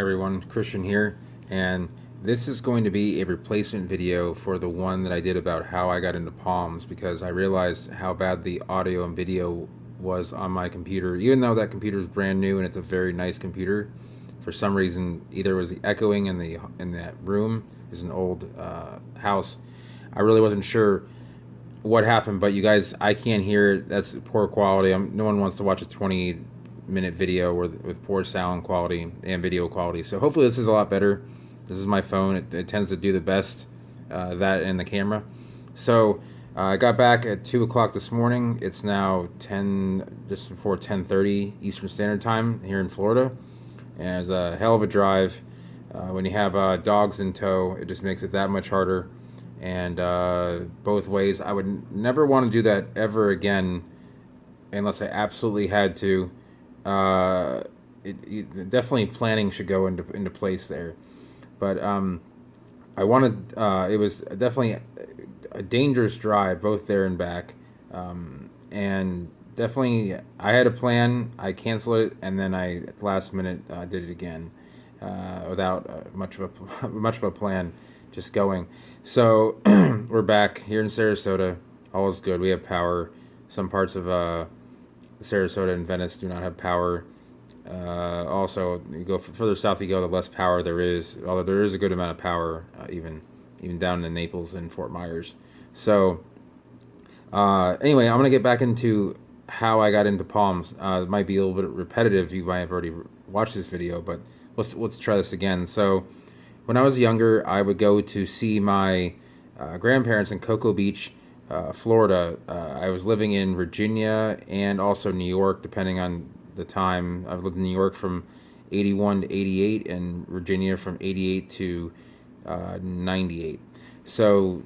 Everyone, Christian here, and this is going to be a replacement video for the one that I did about how I got into Palms, because I realized how bad the audio and video was on my computer. Even though that computer is brand new and it's a very nice computer, for some reason either it was the echoing in that room. Is an old house. I really wasn't sure what happened, but you guys, I can't hear it. That's poor quality. No one wants to watch a 20-minute video with poor sound quality and video quality. So hopefully this is a lot better. This is my phone. It tends to do the best, that and the camera. So I got back at 2 o'clock this morning. It's now just before 10:30 Eastern Standard Time here in Florida. And it's a hell of a drive. When you have dogs in tow, it just makes it that much harder. And both ways, I would never want to do that ever again unless I absolutely had to. Definitely planning should go into place there. But I wanted, it was definitely a dangerous drive, both there and back. And definitely, I had a plan, I canceled it, and then at the last minute, did it again without much of a plan, just going. So we're back here in Sarasota. All is good. We have power. Some parts of Sarasota and Venice do not have power. Also, you go further south you go, the less power there is. Although there is a good amount of power, even down in Naples and Fort Myers. So anyway, I'm gonna get back into how I got into Palms. It might be a little bit repetitive. You might have already watched this video, but let's try this again. So when I was younger, I would go to see my grandparents in Cocoa Beach, Florida. I was living in Virginia and also New York, depending on the time. I've lived in New York from 81 to 88 and Virginia from 88 to 98. So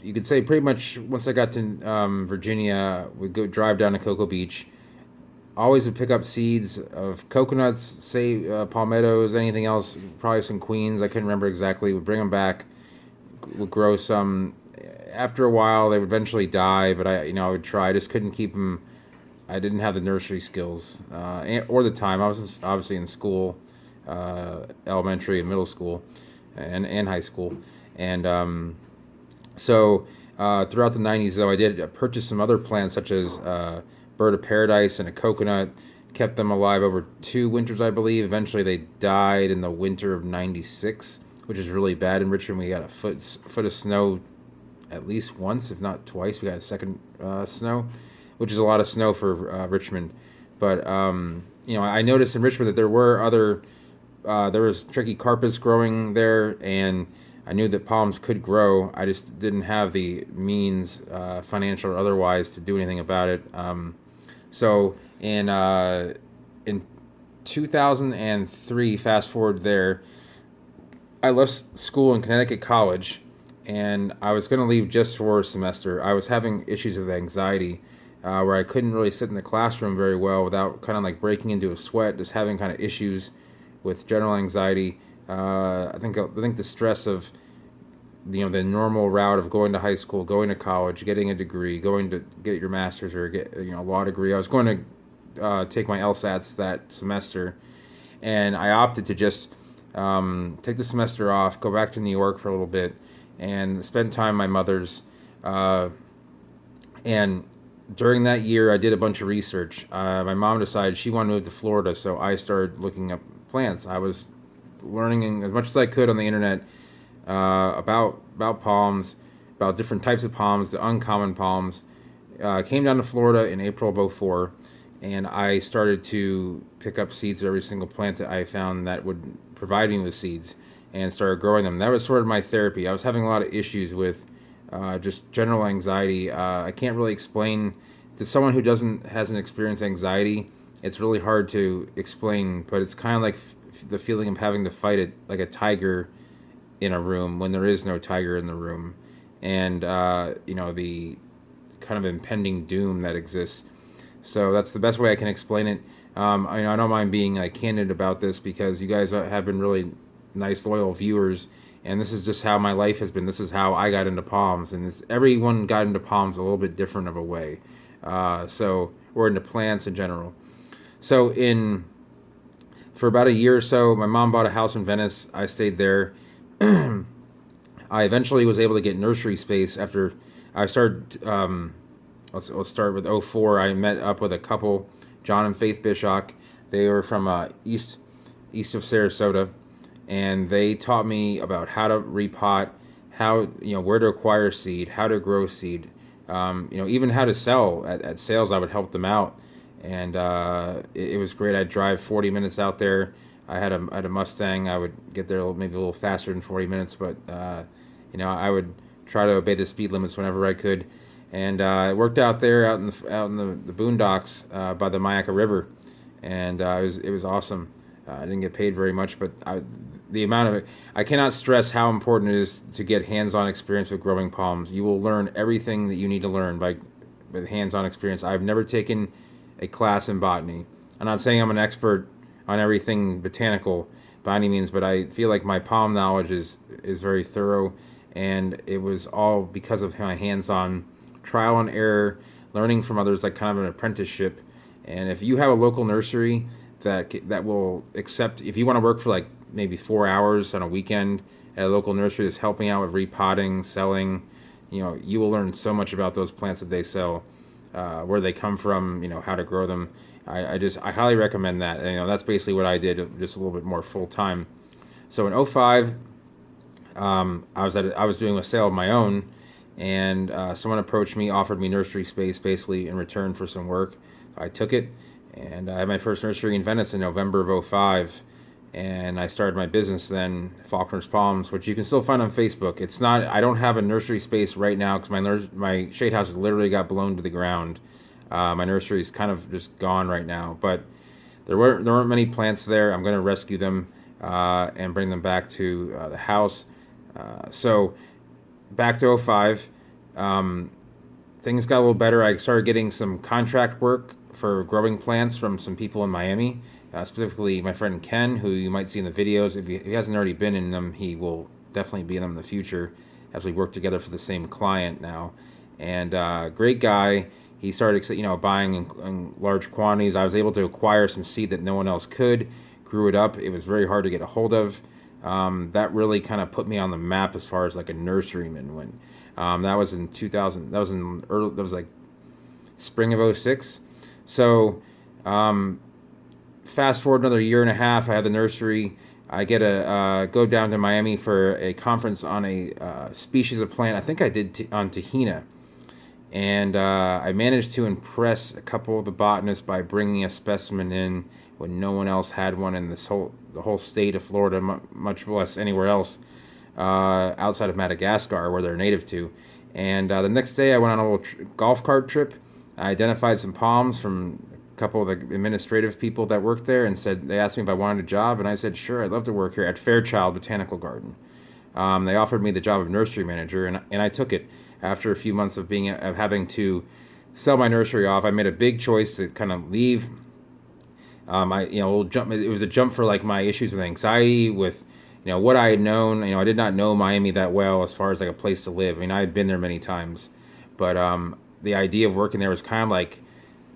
you could say pretty much once I got to Virginia, we'd go drive down to Cocoa Beach. Always would pick up seeds of coconuts, say palmettos, anything else, probably some queens. I couldn't remember exactly. Would bring them back, would grow some. After a while, they would eventually die, but I would try. I just couldn't keep them. I didn't have the nursery skills or the time. I was obviously in school, elementary and middle school, and high school, and so throughout the 90s, though, I did purchase some other plants such as bird of paradise and a coconut. Kept them alive over 2 winters, I believe. Eventually they died in the winter of 96, which is really bad in Richmond. We got a foot of snow at least once, if not twice. We got a second snow, which is a lot of snow for Richmond. But I noticed in Richmond that there were there was tricky carpets growing there, and I knew that palms could grow. I just didn't have the means, financial or otherwise, to do anything about it. So in 2003, fast forward there, I left school in Connecticut College, and I was going to leave just for a semester. I was having issues with anxiety, where I couldn't really sit in the classroom very well without kind of like breaking into a sweat, just having kind of issues with general anxiety. I think the stress of the normal route of going to high school, going to college, getting a degree, going to get your master's or get a law degree. I was going to take my LSATs that semester, and I opted to just take the semester off, go back to New York for a little bit, and spend time at my mother's. And during that year, I did a bunch of research. My mom decided she wanted to move to Florida, so I started looking up plants. I was learning as much as I could on the internet about palms, about different types of palms, the uncommon palms. Came down to Florida in April of '04, and I started to pick up seeds of every single plant that I found that would provide me with seeds, and started growing them. That was sort of my therapy. I was having a lot of issues with just general anxiety. I can't really explain to someone who hasn't experienced anxiety. It's really hard to explain, but it's kind of like the feeling of having to fight it like a tiger in a room when there is no tiger in the room, and the kind of impending doom that exists. So that's the best way I can explain it. I don't mind being candid about this, because you guys have been really nice, loyal viewers, and this is just how my life has been. This is how I got into palms, and everyone got into palms a little bit different of a way. Or into plants in general. So in For about a year or so, my mom bought a house in Venice. I stayed there. I eventually was able to get nursery space after I started. Let's start with '04. I met up with a couple, John and Faith Bishock. They were from east of Sarasota, and they taught me about how to repot, how where to acquire seed, how to grow seed, even how to sell at sales. I would help them out, and it was great. I'd drive 40 minutes out there. I had a Mustang. I would get there maybe a little faster than 40 minutes, but I would try to obey the speed limits whenever I could, and I worked out there out in the boondocks by the Mayaca River, and it was awesome. I didn't get paid very much, but the amount of it, I cannot stress how important it is to get hands-on experience with growing palms. You will learn everything that you need to learn with hands-on experience. I've never taken a class in botany. I'm not saying I'm an expert on everything botanical by any means, but I feel like my palm knowledge is very thorough, and it was all because of my hands-on trial and error, learning from others, like kind of an apprenticeship. And if you have a local nursery that will accept, if you want to work for like maybe 4 hours on a weekend at a local nursery that's helping out with repotting, selling, you will learn so much about those plants that they sell, where they come from, how to grow them. I highly recommend that. And, that's basically what I did, just a little bit more full time. So in '05, I was doing a sale of my own, and someone approached me, offered me nursery space basically in return for some work. I took it, and I had my first nursery in Venice in November of '05, and I started my business then, Faulkner's Palms, which you can still find on Facebook. It's not, I don't have a nursery space right now because my shade house literally got blown to the ground. My nursery is kind of just gone right now, but there weren't many plants there. I'm going to rescue them and bring them back to the house. So back to '05, things got a little better. I started getting some contract work for growing plants from some people in Miami, specifically my friend Ken, who you might see in the videos. If he hasn't already been in them, he will definitely be in them in the future, as we work together for the same client now. And great guy. He started, buying in large quantities. I was able to acquire some seed that no one else could. Grew it up. It was very hard to get a hold of. That really kind of put me on the map as far as like a nurseryman went. That was in 2000. That was like spring of '06. So fast forward another year and a half. I had the nursery. I get go down to Miami for a conference on a species of plant. I think I did on Tahina. And I managed to impress a couple of the botanists by bringing a specimen in when no one else had one in the whole state of Florida, much less anywhere else outside of Madagascar, where they're native to. And the next day, I went on a little golf cart trip. I identified some palms from a couple of the administrative people that worked there, and they asked me if I wanted a job, and I said, sure, I'd love to work here at Fairchild Botanical Garden. They offered me the job of nursery manager, and I took it. After a few months of having to sell my nursery off, I made a big choice to kind of leave. It was a jump for like my issues with anxiety, with what I had known. I did not know Miami that well as far as like a place to live. I mean, I had been there many times, but the idea of working there was kind of like,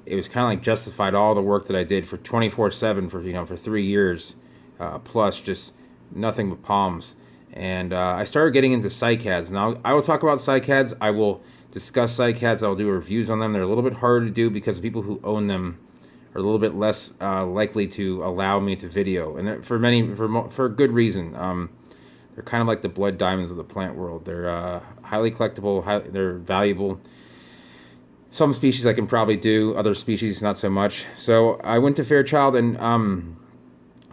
it was kind of like justified all the work that I did for 24/7 for 3 years, plus just nothing but palms. And I started getting into cycads. Now, I will talk about cycads. I will discuss cycads. I'll do reviews on them. They're a little bit harder to do because the people who own them are a little bit less likely to allow me to video. And for good reason. They're kind of like the blood diamonds of the plant world. They're highly collectible. They're valuable. Some species I can probably do. Other species, not so much. So I went to Fairchild, and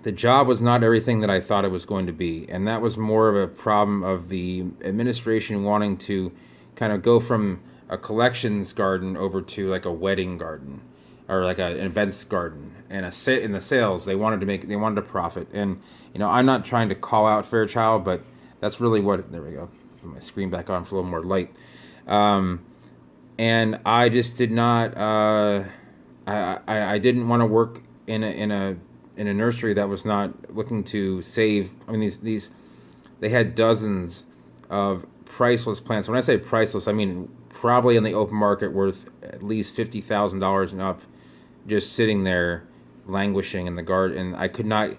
the job was not everything that I thought it was going to be, and that was more of a problem of the administration wanting to kind of go from a collections garden over to like a wedding garden, or like an events garden. And in the sales, they wanted to profit. And I'm not trying to call out Fairchild, but that's really what. There we go. Put my screen back on for a little more light. And I just did not. I didn't want to work in a nursery that was not looking to save. I mean, these they had dozens of priceless plants. When I say priceless, I mean probably in the open market worth at least $50,000 and up, just sitting there languishing in the garden, and I could not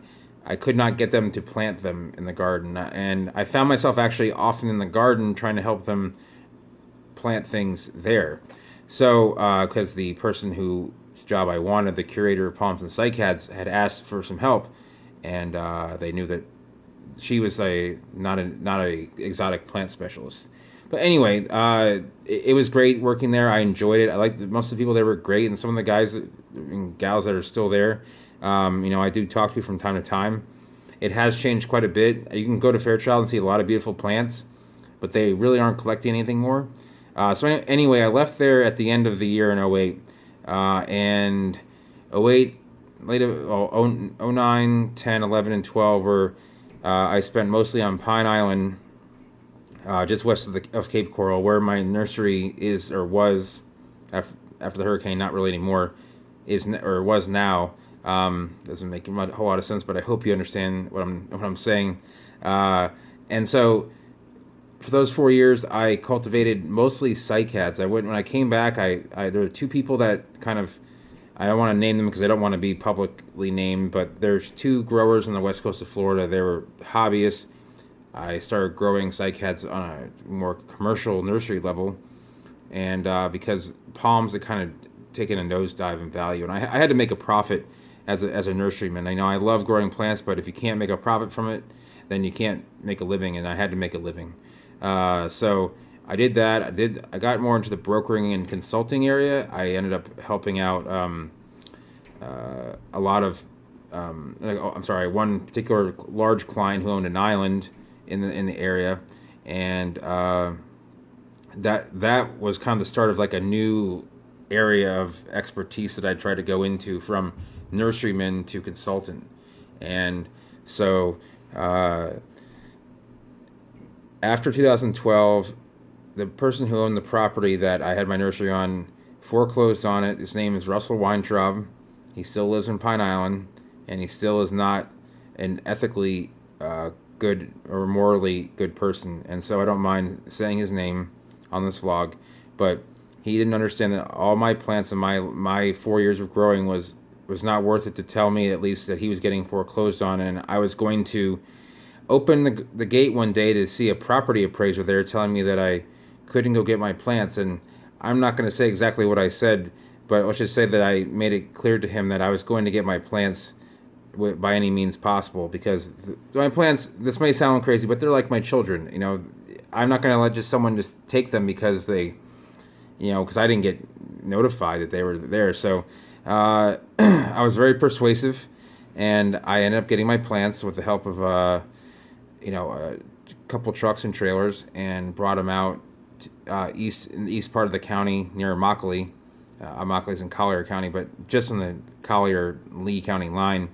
get them to plant them in the garden, and I found myself actually often in the garden trying to help them plant things there. So, because the person whose job I wanted, the curator of palms and cycads, had asked for some help, and they knew that she was not a exotic plant specialist. But anyway, it was great working there. I enjoyed it. I liked most of the people there were great, and some of the guys and gals that are still there, I do talk to from time to time. It has changed quite a bit. You can go to Fairchild and see a lot of beautiful plants, but they really aren't collecting anything more. Anyway, I left there at the end of the year in '08, and '08, later, 09, 10, 11, and 12 were, I spent mostly on Pine Island, just west of Cape Coral, where my nursery is or was after the hurricane. Not really anymore, is or was now. Doesn't make a whole lot of sense, but I hope you understand what I'm saying. And so, for those 4 years, I cultivated mostly cycads. When I came back, there were two people that kind of, I don't want to name them because I don't want to be publicly named, but there's two growers on the west coast of Florida. They were hobbyists. I started growing cycads on a more commercial nursery level, and because palms had kind of taken a nosedive in value, and I had to make a profit as a nurseryman. I know I love growing plants, but if you can't make a profit from it, then you can't make a living, and I had to make a living. So I did that. I got more into the brokering and consulting area. I ended up helping out a lot of one particular large client who owned an island in the area, and that was kind of the start of like a new area of expertise that I tried to go into, from nurseryman to consultant. And so after 2012, the person who owned the property that I had my nursery on foreclosed on it. His name is Russell Weintraub. He still lives in Pine Island, and he still is not an ethically good or morally good person. And so I don't mind saying his name on this vlog, but he didn't understand that all my plants and my 4 years of growing was not worth it to tell me at least that he was getting foreclosed on. And I was going to open the gate one day to see a property appraiser there telling me that I couldn't go get my plants. And I'm not going to say exactly what I said, but let's just say that I made it clear to him that I was going to get my plants by any means possible, because my plants, this may sound crazy, but they're like my children. I'm not going to let someone just take them because they, because I didn't get notified that they were there. So I was very persuasive, and I ended up getting my plants with the help of a couple trucks and trailers, and brought them out in the east part of the county near Immokalee. Immokalee's in Collier County, but just on the Collier-Lee County line.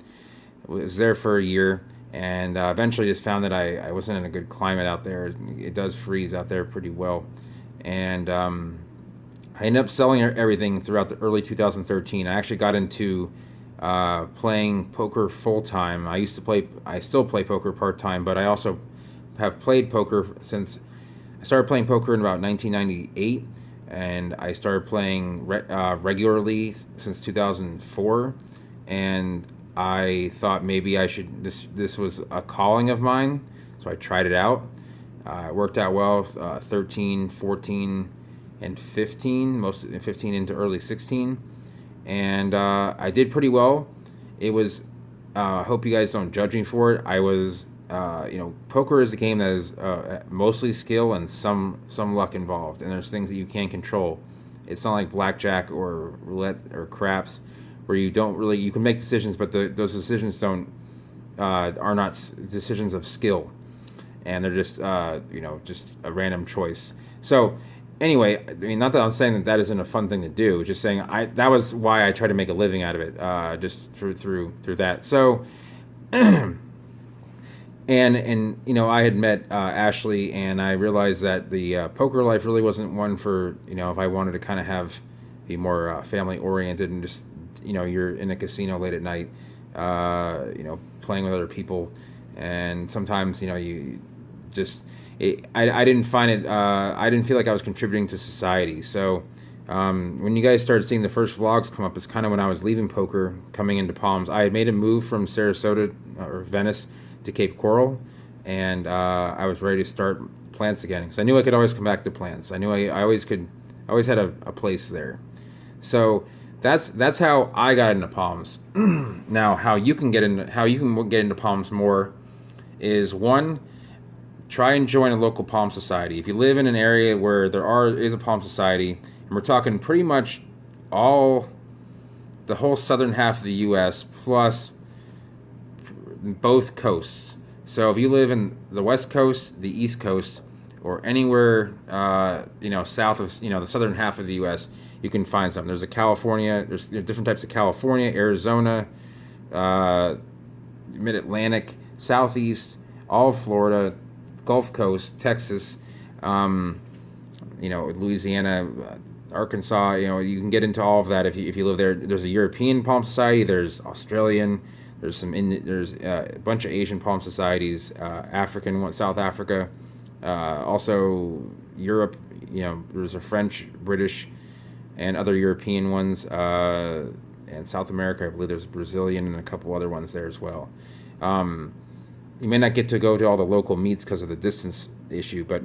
Was there for a year, and eventually just found that I wasn't in a good climate out there. It does freeze out there pretty well, and I ended up selling everything throughout the early 2013. I actually got into playing poker full time. I still play poker part time, but I also have played poker since I started playing poker in about 1998, and I started playing regularly since 2004, and I thought maybe I should. This was a calling of mine, so I tried it out. It worked out well. 13, 14, and 15, most 15 into early 16, and I did pretty well. It was. I hope you guys don't judge me for it. I was. Poker is a game that is mostly skill and some luck involved, and there's things that you can't control. It's not like blackjack or roulette or craps, where you can make decisions, but those decisions are not decisions of skill, and they're just just a random choice. So anyway, I mean, not that I'm saying that isn't a fun thing to do, just saying that was why I tried to make a living out of it, just through that. So and I had met Ashley, and I realized that the poker life really wasn't one for if I wanted to kind of be more family oriented, and just you're in a casino late at night, playing with other people, and sometimes you just I didn't find it. I didn't feel like I was contributing to society. So When you guys started seeing the first vlogs come up, it's kind of when I was leaving poker, coming into Palms. I had made a move from Sarasota or Venice to Cape Coral, and I was ready to start plants again because I knew I could always come back to plants. I knew I always could. I always had a place there. So that's how I got into Palms. Now, how you can get into Palms more is one, try and join a local Palm Society. If you live in an area where is a Palm Society, and we're talking pretty much the whole southern half of the U.S. plus both coasts. So if you live in the West Coast, the East Coast, or anywhere south of the southern half of the U.S., you can find something. There's there's different types of California, Arizona, Mid-Atlantic, Southeast, all of Florida, Gulf Coast, Texas, Louisiana, Arkansas. You can get into all of that if you live there. There's a European Palm Society. There's Australian. There's a bunch of Asian Palm Societies. African one, South Africa, also Europe. There's a French, British, and other European ones. And South America, I believe there's Brazilian and a couple other ones there as well. You may not get to go to all the local meets because of the distance issue, but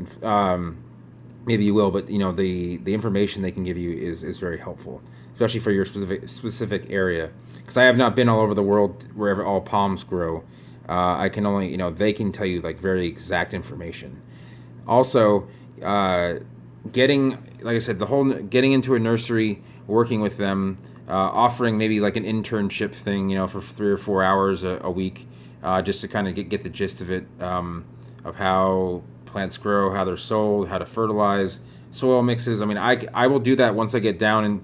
maybe you will. But the information they can give you is very helpful, especially for your specific area. Because I have not been all over the world wherever all palms grow. I can only they can tell you like very exact information. Also, getting like I said, getting into a nursery, working with them, offering maybe like an internship thing, for 3 or 4 hours a week. Just to kind of get the gist of it, of how plants grow, how they're sold, how to fertilize, soil mixes. I mean, I will do that once I get down, and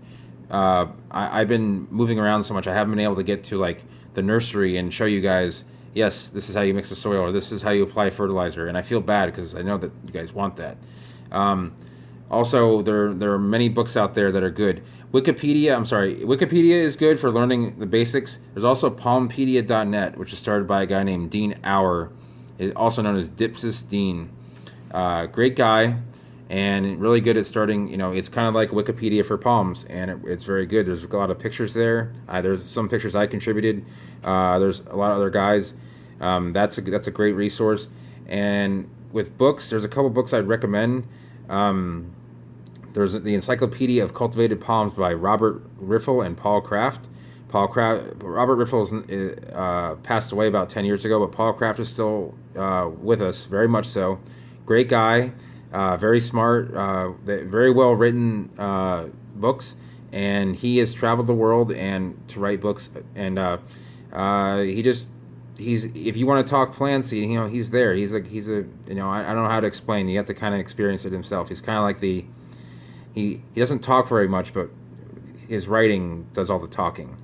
I've been moving around so much, I haven't been able to get to like the nursery and show you guys, yes, this is how you mix the soil, or this is how you apply fertilizer, and I feel bad because I know that you guys want that. Also, there are many books out there that are good. Wikipedia is good for learning the basics. There's also Palmpedia.net, which is started by a guy named Dean Auer, also known as Dipsis Dean. Great guy, and really good at starting. It's kind of like Wikipedia for palms, and it's very good. There's a lot of pictures there. There's some pictures I contributed. There's a lot of other guys. That's a great resource. And with books, there's a couple books I'd recommend. There's the Encyclopedia of Cultivated Palms by Robert Riffle and Paul Kraft. Robert Riffle passed away about 10 years ago, but Paul Kraft is still with us, very much so. Great guy, very smart, very well written books, and he has traveled the world and to write books. And he's if you want to talk plants, he's there. He's I don't know how to explain. You have to kind of experience it himself. He's kind of like he doesn't talk very much, but his writing does all the talking.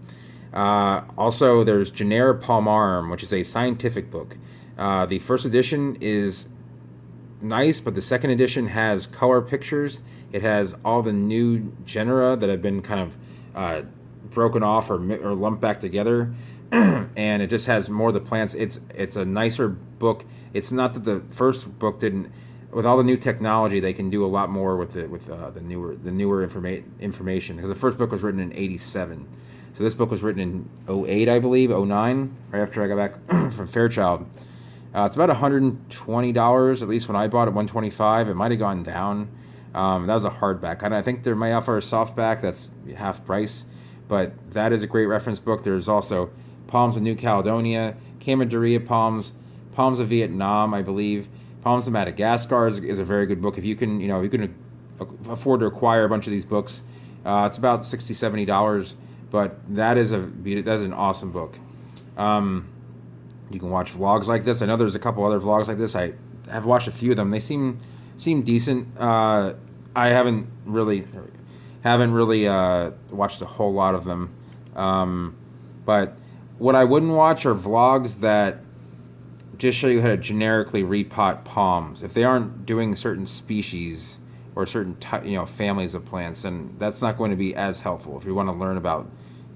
Also, there's Genera Palmarum, which is a scientific book. The first edition is nice, but the second edition has color pictures. It has all the new genera that have been kind of broken off or lumped back together, and it just has more of the plants. It's a nicer book. It's not that the first book didn't. With all the new technology, they can do a lot more with the newer information. Because the first book was written in '87, so this book was written in '08, I believe, '09, right after I got back from Fairchild. It's about $120, at least when I bought it, $125. It might have gone down. That was a hardback. I think they might offer a softback that's half price, but that is a great reference book. There's also Palms of New Caledonia, Camaraderia Palms, Palms of Vietnam, I believe. Palms of Madagascar is a very good book. If you can, afford to acquire a bunch of these books, it's about $60, $70, but that is an awesome book. You can watch vlogs like this. I know there's a couple other vlogs like this. I have watched a few of them. They seem decent. I haven't really watched a whole lot of them. But what I wouldn't watch are vlogs that just show you how to generically repot palms. If they aren't doing certain species or certain families of plants, then that's not going to be as helpful. If you want to learn about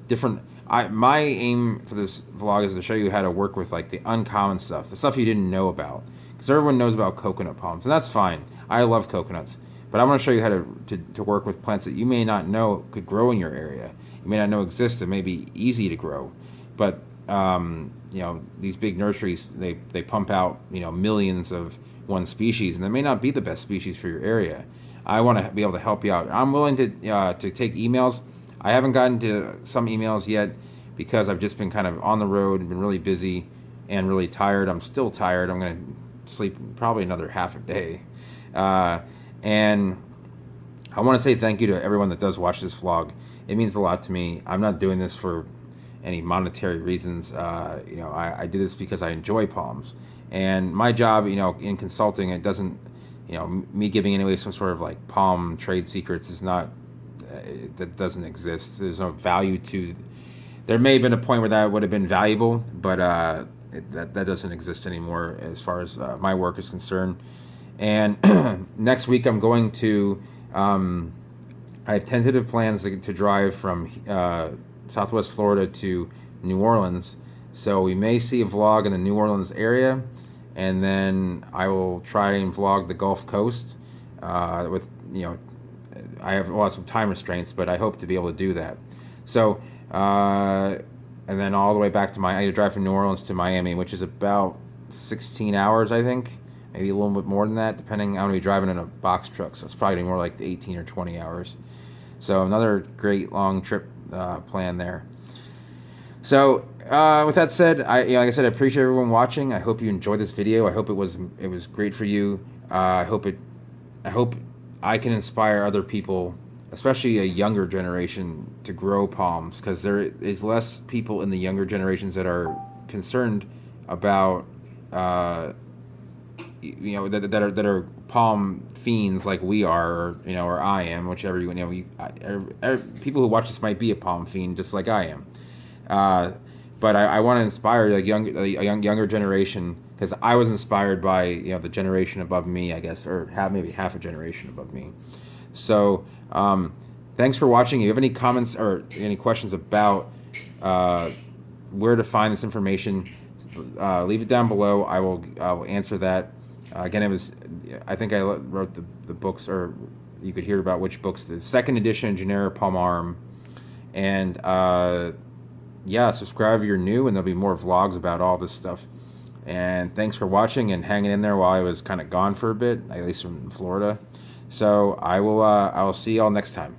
different, my aim for this vlog is to show you how to work with like the uncommon stuff, the stuff you didn't know about, because everyone knows about coconut palms, and that's fine. I love coconuts, But I want to show you how to work with plants that you may not know could grow in your area. You may not know exist. That may be easy to grow, but these big nurseries, they pump out millions of one species, and they may not be the best species for your area. I want to be able to help you out. I'm willing to take emails. I haven't gotten to some emails yet because I've just been kind of on the road and been really busy and really tired. I'm still tired. I'm going to sleep probably another half a day. And I want to say thank you to everyone that does watch this vlog. It means a lot to me. I'm not doing this for any monetary reasons. I do this because I enjoy palms. And my job, in consulting, it doesn't, me giving away some sort of like palm trade secrets is not, that doesn't exist. There's no value to, there may have been a point where that would have been valuable, but that doesn't exist anymore as far as my work is concerned. And next week I'm going to, I have tentative plans to drive from Southwest Florida to New Orleans. So we may see a vlog in the New Orleans area, and then I will try and vlog the Gulf Coast with, I have some time restraints, but I hope to be able to do that. So, and then all the way back to I drive from New Orleans to Miami, which is about 16 hours, I think. Maybe a little bit more than that, depending. I'm going to be driving in a box truck, so it's probably going to be more like 18 or 20 hours. So another great long trip plan there. So with that said, like I said, I appreciate everyone watching. I hope you enjoyed this video. I hope it was great for you. I hope I can inspire other people, especially a younger generation, to grow palms, because there is less people in the younger generations that are concerned about that are palm fiends like we are, or I am, whichever people who watch this might be a palm fiend just like I am. But I want to inspire a younger generation, because I was inspired by the generation above me, I guess, or maybe half a generation above me. So thanks for watching. If you have any comments or any questions about where to find this information, leave it down below. I will answer that. Again, I think I wrote the books, or you could hear about which books. The second edition, Genera Palmarum. And subscribe if you're new, and there'll be more vlogs about all this stuff. And thanks for watching and hanging in there while I was kind of gone for a bit, at least from Florida. So I will see y'all next time.